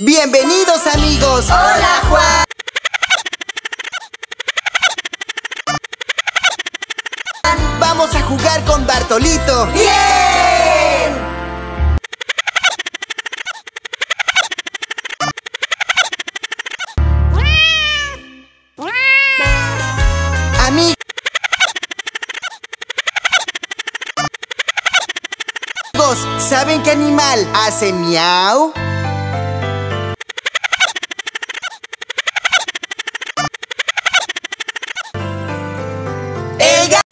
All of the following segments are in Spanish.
¡Bienvenidos, amigos! ¡Hola, Juan! ¡Vamos a jugar con Bartolito! ¡Bien! Amigos, ¿saben qué animal hace miau? ¡El gato!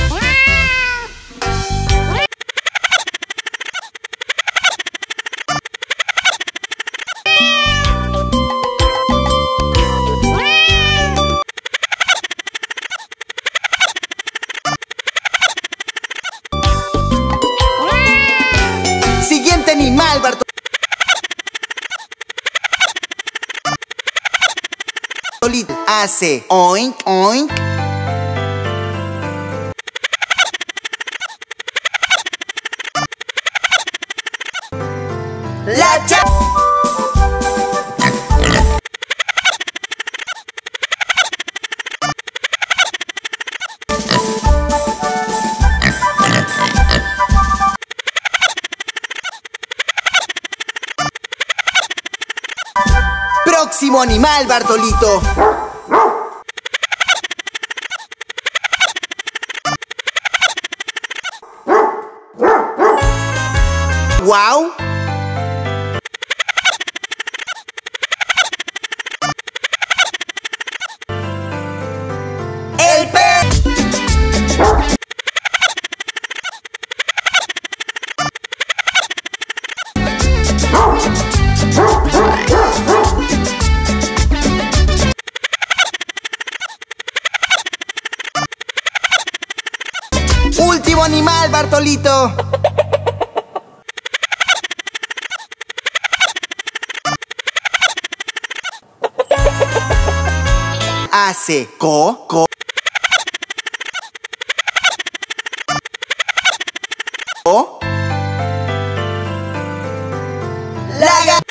Siguiente animal, Bartolito hace oink, oink. La cha... Próximo animal, Bartolito. ¡Wow! ¡El pez! Último animal, Bartolito. Hace co, co. O. La ga...